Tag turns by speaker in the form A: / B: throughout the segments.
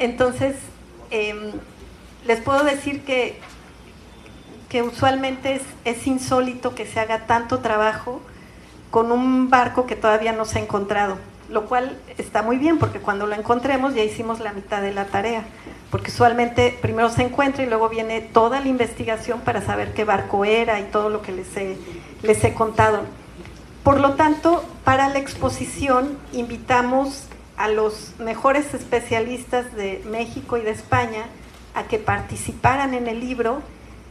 A: Entonces, les puedo decir que usualmente es insólito que se haga tanto trabajo con un barco que todavía no se ha encontrado, lo cual está muy bien, porque cuando lo encontremos ya hicimos la mitad de la tarea, porque usualmente primero se encuentra y luego viene toda la investigación para saber qué barco era y todo lo que les he contado. Por lo tanto, para la exposición invitamos a los mejores especialistas de México y de España a que participaran en el libro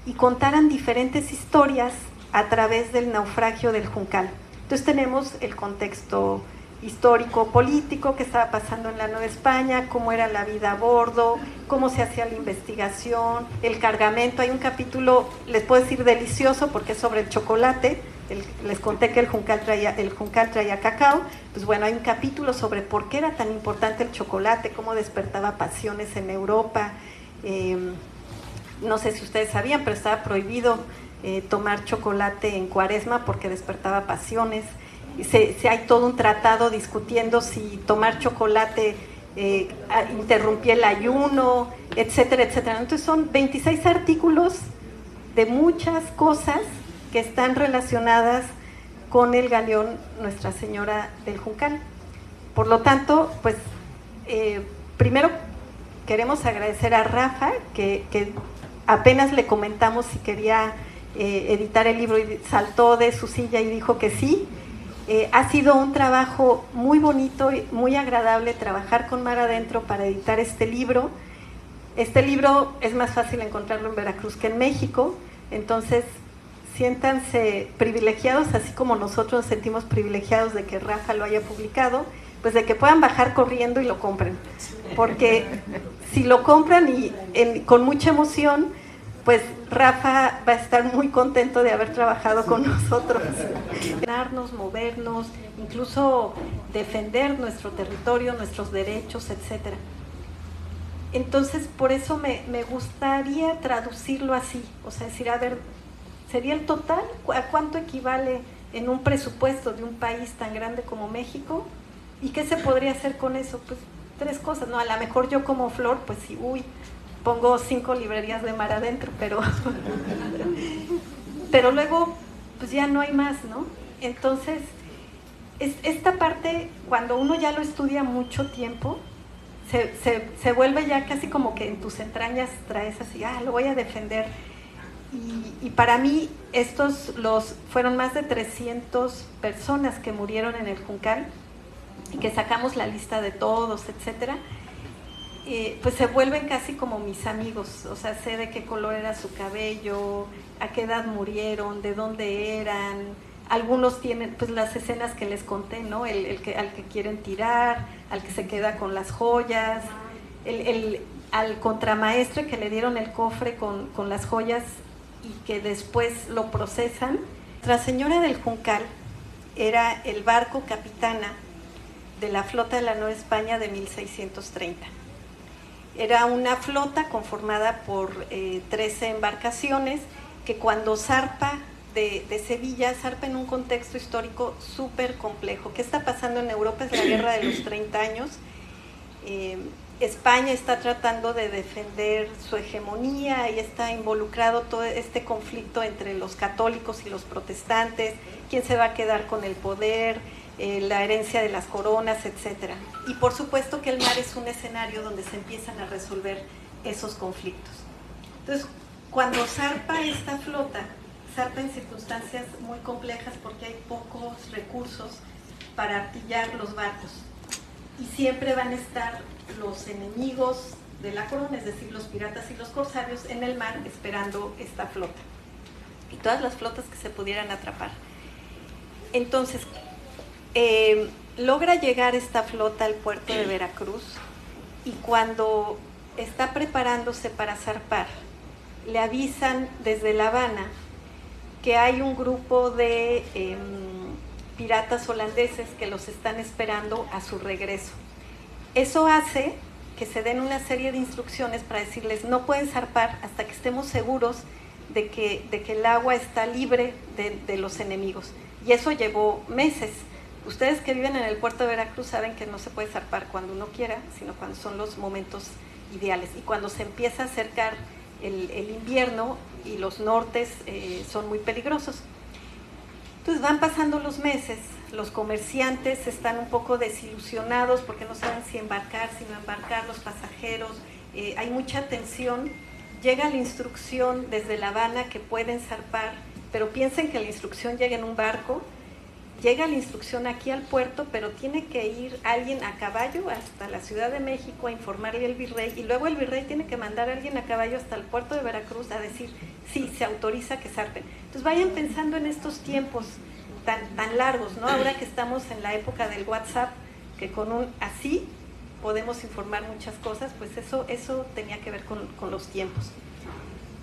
A: y contaran diferentes historias a través del naufragio del Juncal. Entonces tenemos el contexto histórico-político que estaba pasando en la Nueva España, cómo era la vida a bordo, cómo se hacía la investigación, el cargamento. Hay un capítulo, les puedo decir delicioso, porque es sobre el chocolate. Les conté que el Juncal traía cacao. Pues bueno, hay un capítulo sobre por qué era tan importante el chocolate, cómo despertaba pasiones en Europa. No sé si ustedes sabían, pero estaba prohibido tomar chocolate en Cuaresma porque despertaba pasiones. Hay todo un tratado discutiendo si tomar chocolate interrumpía el ayuno, etcétera, etcétera. Entonces son 26 artículos de muchas cosas que están relacionadas con el galeón Nuestra Señora del Juncal. Por lo tanto, pues primero queremos agradecer a Rafa, que apenas le comentamos si quería editar el libro y saltó de su silla y dijo que sí. Ha sido un trabajo muy bonito y muy agradable trabajar con Mar Adentro para editar este libro. Este libro es más fácil encontrarlo en Veracruz que en México, entonces siéntanse privilegiados, así como nosotros nos sentimos privilegiados de que Rafa lo haya publicado, pues de que puedan bajar corriendo y lo compren, porque si lo compran con mucha emoción, pues Rafa va a estar muy contento de haber trabajado con nosotros. Movernos, incluso defender nuestro territorio, nuestros derechos, etcétera. Entonces, por eso me gustaría traducirlo así, o sea, decir, a ver, ¿sería el total? ¿A cuánto equivale en un presupuesto de un país tan grande como México? ¿Y qué se podría hacer con eso? Pues 3 cosas, ¿no? A lo mejor yo como Flor, pues sí, pongo 5 librerías de Mar Adentro, pero luego, pues ya no hay más, ¿no? Entonces, esta parte, cuando uno ya lo estudia mucho tiempo, se vuelve ya casi como que en tus entrañas traes así, lo voy a defender. Y para mí, fueron más de 300 personas que murieron en el Juncal, y que sacamos la lista de todos, etcétera. Pues se vuelven casi como mis amigos, o sea, sé de qué color era su cabello, a qué edad murieron, de dónde eran. Algunos tienen pues las escenas que les conté, ¿no? Al que quieren tirar, al que se queda con las joyas, al contramaestre que le dieron el cofre con las joyas y que después lo procesan. Nuestra Señora del Juncal era el barco capitana de la flota de la Nueva España de 1630. Era una flota conformada por 13 embarcaciones que cuando zarpa de Sevilla, zarpa en un contexto histórico súper complejo. ¿Qué está pasando en Europa? Es la guerra de los 30 años. España está tratando de defender su hegemonía y está involucrado todo este conflicto entre los católicos y los protestantes, quién se va a quedar con el poder, la herencia de las coronas, etcétera. Y por supuesto que el mar es un escenario donde se empiezan a resolver esos conflictos. Entonces, cuando zarpa esta flota, zarpa en circunstancias muy complejas porque hay pocos recursos para artillar los barcos. Y siempre van a estar los enemigos de la corona, es decir, los piratas y los corsarios en el mar esperando esta flota. Y todas las flotas que se pudieran atrapar. Entonces, logra llegar esta flota al puerto de Veracruz y cuando está preparándose para zarpar, le avisan desde La Habana que hay un grupo de piratas holandeses que los están esperando a su regreso. Eso hace que se den una serie de instrucciones para decirles no pueden zarpar hasta que estemos seguros de que el agua está libre de los enemigos. Y eso llevó meses. Ustedes que viven en el puerto de Veracruz saben que no se puede zarpar cuando uno quiera, sino cuando son los momentos ideales. Y cuando se empieza a acercar el invierno y los nortes son muy peligrosos. Entonces van pasando los meses, los comerciantes están un poco desilusionados porque no saben si embarcar, si no embarcar, los pasajeros, hay mucha tensión. Llega la instrucción desde La Habana que pueden zarpar, pero piensen que la instrucción llega en un barco. Llega la instrucción aquí al puerto, pero tiene que ir alguien a caballo hasta la Ciudad de México a informarle al virrey, y luego el virrey tiene que mandar a alguien a caballo hasta el puerto de Veracruz a decir, sí, se autoriza que zarpen. Entonces vayan pensando en estos tiempos tan largos, ¿no? Ahora que estamos en la época del WhatsApp, que con un así podemos informar muchas cosas, pues eso tenía que ver con los tiempos.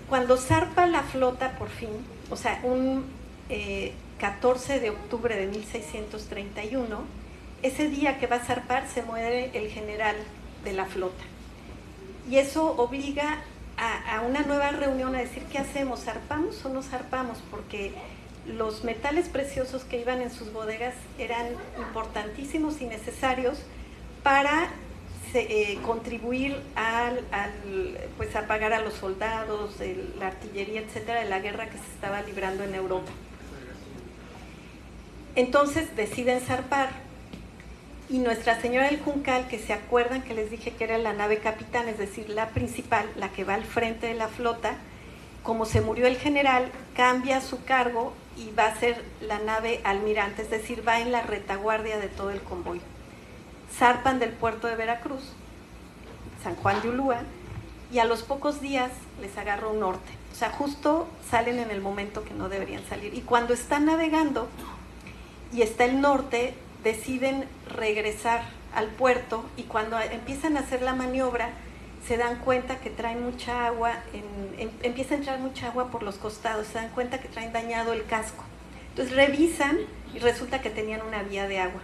A: Cuando zarpa la flota por fin, o sea, un 14 de octubre de 1631, ese día que va a zarpar se muere el general de la flota. Y eso obliga a una nueva reunión a decir, ¿qué hacemos? ¿Zarpamos o no zarpamos? Porque los metales preciosos que iban en sus bodegas eran importantísimos y necesarios para contribuir pues a pagar a los soldados, la artillería, etcétera, de la guerra que se estaba librando en Europa. Entonces deciden zarpar, y Nuestra Señora del Juncal, que se acuerdan que les dije que era la nave capitán, es decir, la principal, la que va al frente de la flota, como se murió el general, cambia su cargo y va a ser la nave almirante, es decir, va en la retaguardia de todo el convoy. Zarpan del puerto de Veracruz, San Juan de Ulúa, y a los pocos días les agarra un norte. O sea, justo salen en el momento que no deberían salir. Y cuando están navegando y está el norte, deciden regresar al puerto, y cuando empiezan a hacer la maniobra se dan cuenta que traen mucha agua, empieza a entrar mucha agua por los costados, se dan cuenta que traen dañado el casco. Entonces revisan y resulta que tenían una vía de agua,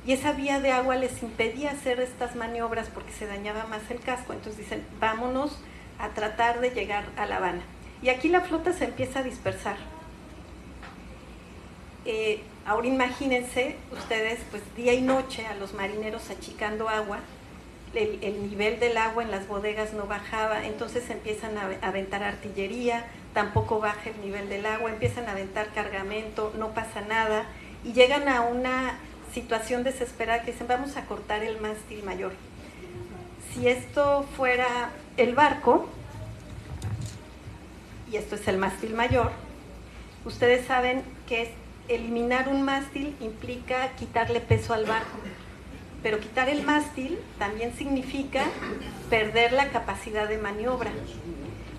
A: y esa vía de agua les impedía hacer estas maniobras porque se dañaba más el casco. Entonces dicen, vámonos a tratar de llegar a La Habana. Y aquí la flota se empieza a dispersar. Ahora imagínense ustedes, pues día y noche a los marineros achicando agua, el nivel del agua en las bodegas no bajaba, entonces empiezan a aventar artillería, tampoco baja el nivel del agua, empiezan a aventar cargamento, no pasa nada, y llegan a una situación desesperada que dicen, vamos a cortar el mástil mayor. Si esto fuera el barco, y esto es el mástil mayor, ustedes saben que eliminar un mástil implica quitarle peso al barco, pero quitar el mástil también significa perder la capacidad de maniobra.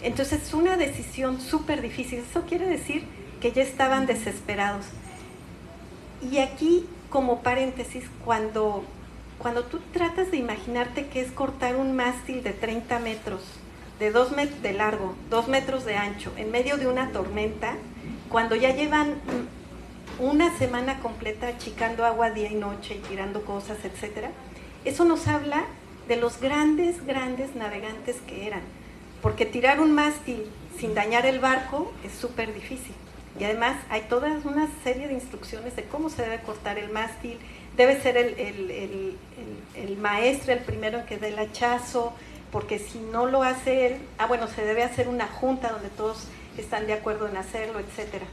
A: Entonces es una decisión súper difícil. Eso quiere decir que ya estaban desesperados. Y aquí, como paréntesis, cuando tú tratas de imaginarte que es cortar un mástil de 30 metros, de 2 metros de largo, 2 metros de ancho, en medio de una tormenta, cuando ya llevan una semana completa achicando agua día y noche y tirando cosas, etcétera, eso nos habla de los grandes navegantes que eran, porque tirar un mástil sin dañar el barco es súper difícil. Y además hay toda una serie de instrucciones de cómo se debe cortar el mástil, debe ser el maestre el primero en que dé el hachazo, porque si no lo hace él, se debe hacer una junta donde todos están de acuerdo en hacerlo, etcétera.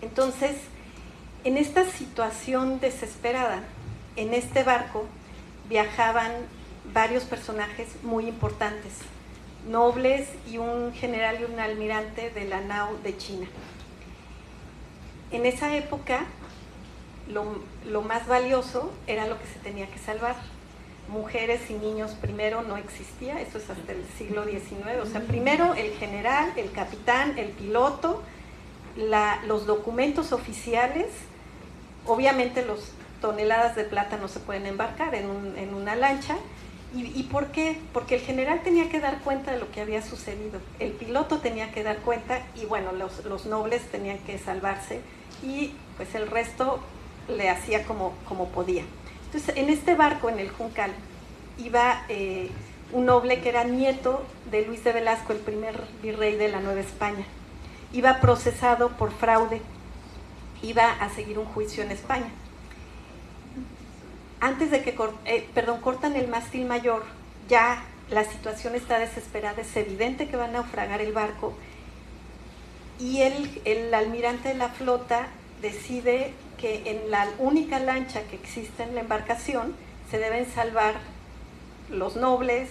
A: Entonces, en esta situación desesperada, en este barco viajaban varios personajes muy importantes, nobles y un general y un almirante de la nao de China. En esa época, lo más valioso era lo que se tenía que salvar. Mujeres y niños primero no existía, esto es hasta el siglo XIX, o sea, primero el general, el capitán, el piloto, los documentos oficiales. Obviamente las toneladas de plata no se pueden embarcar en una lancha. ¿Y por qué? Porque el general tenía que dar cuenta de lo que había sucedido, el piloto tenía que dar cuenta, y bueno, los nobles tenían que salvarse, y pues el resto le hacía como podía. Entonces, en este barco, en el Juncal, iba un noble que era nieto de Luis de Velasco, el primer virrey de la Nueva España. Iba procesado por fraude, iba a seguir un juicio en España. Antes de que cortan el mástil mayor, ya la situación está desesperada, es evidente que va a naufragar el barco, y el almirante de la flota decide que en la única lancha que existe en la embarcación se deben salvar los nobles,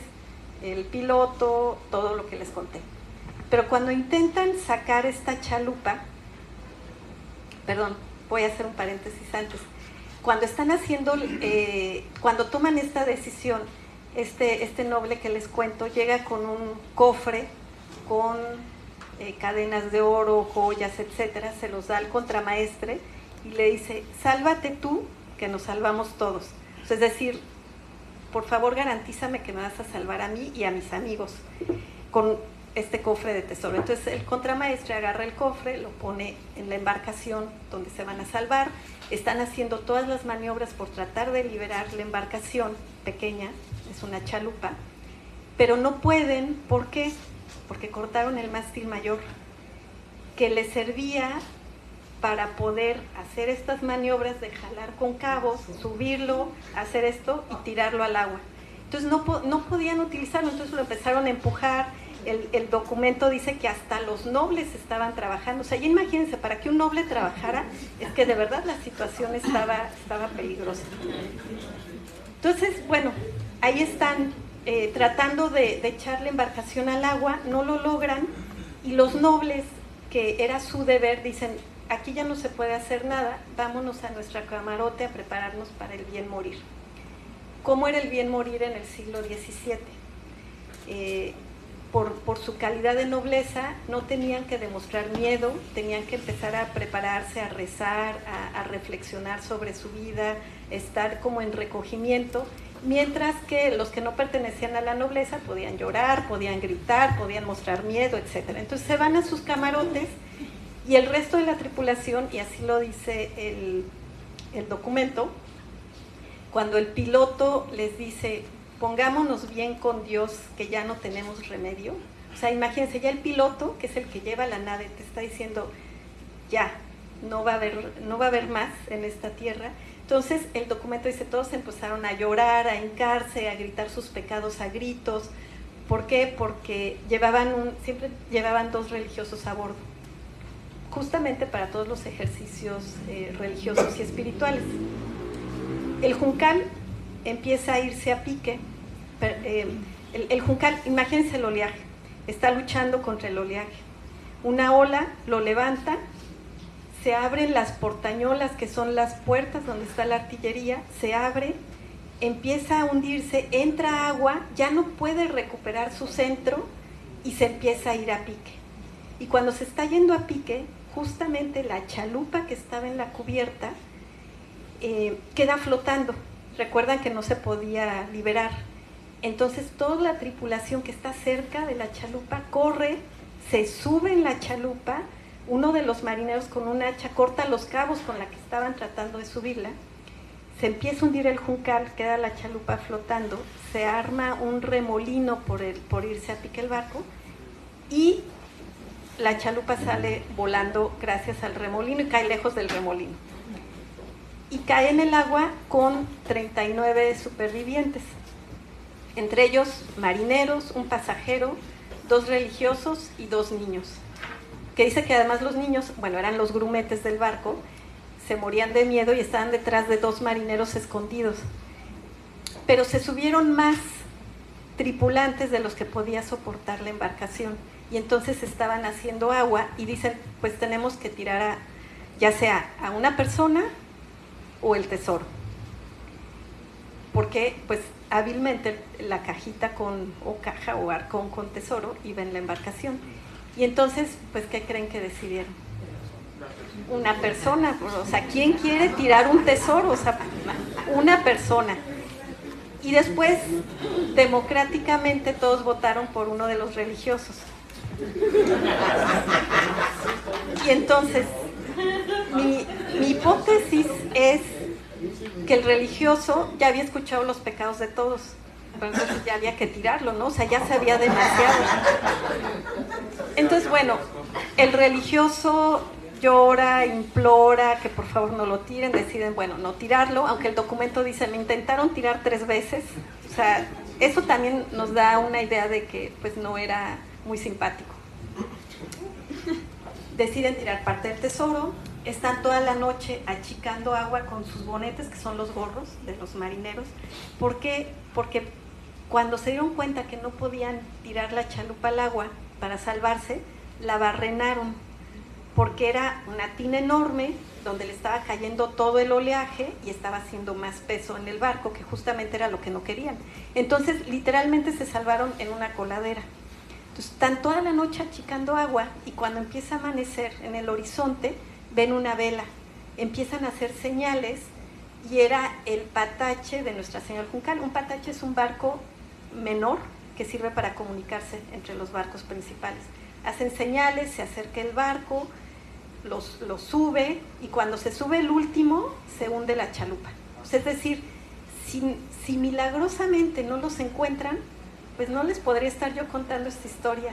A: el piloto, todo lo que les conté. Pero cuando intentan sacar esta chalupa, perdón, voy a hacer un paréntesis antes, cuando están haciendo, cuando toman esta decisión, este noble que les cuento llega con un cofre con cadenas de oro, joyas, etcétera, se los da al contramaestre y le dice: sálvate tú, que nos salvamos todos. Es decir, por favor garantízame que me vas a salvar a mí y a mis amigos con este cofre de tesoro. Entonces el contramaestre agarra el cofre, lo pone en la embarcación donde se van a salvar, están haciendo todas las maniobras por tratar de liberar la embarcación pequeña, es una chalupa, pero no pueden. ¿Por qué? Porque cortaron el mástil mayor, que les servía para poder hacer estas maniobras de jalar con cabos, subirlo, hacer esto y tirarlo al agua. Entonces no podían utilizarlo, entonces lo empezaron a empujar. El documento dice que hasta los nobles estaban trabajando. O sea, ya imagínense, para que un noble trabajara, es que de verdad la situación estaba peligrosa. Entonces, bueno, ahí están tratando de echar la embarcación al agua, no lo logran, y los nobles, que era su deber, dicen: aquí ya no se puede hacer nada, vámonos a nuestra camarote a prepararnos para el bien morir. ¿Cómo era el bien morir en el siglo XVII? Por su calidad de nobleza, no tenían que demostrar miedo, tenían que empezar a prepararse, a rezar, a reflexionar sobre su vida, estar como en recogimiento, mientras que los que no pertenecían a la nobleza podían llorar, podían gritar, podían mostrar miedo, etc. Entonces se van a sus camarotes, y el resto de la tripulación, y así lo dice el documento, cuando el piloto les dice: pongámonos bien con Dios, que ya no tenemos remedio. O sea, imagínense, ya el piloto, que es el que lleva la nave, te está diciendo: ya, no va a haber más en esta tierra. Entonces el documento dice: todos empezaron a llorar, a hincarse, a gritar sus pecados a gritos. ¿Por qué? Porque siempre llevaban 2 religiosos a bordo, justamente para todos los ejercicios religiosos y espirituales. El juncal empieza a irse a pique. El juncal, imagínense el oleaje, está luchando contra el oleaje. Una ola lo levanta, se abren las portañolas, que son las puertas donde está la artillería, se abre, empieza a hundirse, entra agua, ya no puede recuperar su centro y se empieza a ir a pique. Y cuando se está yendo a pique, justamente la chalupa que estaba en la cubierta queda flotando. Recuerdan que no se podía liberar. Entonces toda la tripulación que está cerca de la chalupa corre, se sube en la chalupa. Uno de los marineros con un hacha corta los cabos con la que estaban tratando de subirla. Se empieza a hundir el juncal, queda la chalupa flotando, se arma un remolino por irse a pique el barco, y la chalupa sale volando gracias al remolino y cae lejos del remolino. Y cae en el agua con 39 supervivientes, entre ellos marineros, un pasajero, 2 religiosos y 2 niños. Que dice que además los niños, bueno, eran los grumetes del barco, se morían de miedo y estaban detrás de 2 marineros escondidos. Pero se subieron más tripulantes de los que podía soportar la embarcación, y entonces estaban haciendo agua y dicen: pues tenemos que tirar ya sea a una persona o el tesoro, porque pues hábilmente la cajita o caja o arcón con tesoro iba en la embarcación. Y entonces, pues, ¿qué creen que decidieron? Una persona. O sea, ¿quién quiere tirar un tesoro? O sea, una persona. Y después, democráticamente, todos votaron por uno de los religiosos. Y entonces, mi hipótesis es que el religioso ya había escuchado los pecados de todos, pero entonces ya había que tirarlo, ¿no? O sea, ya sabía demasiado. Entonces, bueno, el religioso llora, implora que por favor no lo tiren, deciden, bueno, no tirarlo, aunque el documento dice: me intentaron tirar 3 veces, o sea, eso también nos da una idea de que pues no era muy simpático. Deciden tirar parte del tesoro, están toda la noche achicando agua con sus bonetes, que son los gorros de los marineros. ¿Por qué? Porque cuando se dieron cuenta que no podían tirar la chalupa al agua para salvarse, la barrenaron, porque era una tina enorme donde le estaba cayendo todo el oleaje y estaba haciendo más peso en el barco, que justamente era lo que no querían. Entonces, literalmente se salvaron en una coladera. Entonces, están toda la noche achicando agua y cuando empieza a amanecer en el horizonte, ven una vela, empiezan a hacer señales y era el patache de Nuestra Señora del Juncal. Un patache es un barco menor que sirve para comunicarse entre los barcos principales. Hacen señales, se acerca el barco, los sube y cuando se sube el último se hunde la chalupa. Es decir, si milagrosamente no los encuentran, pues no les podría estar yo contando esta historia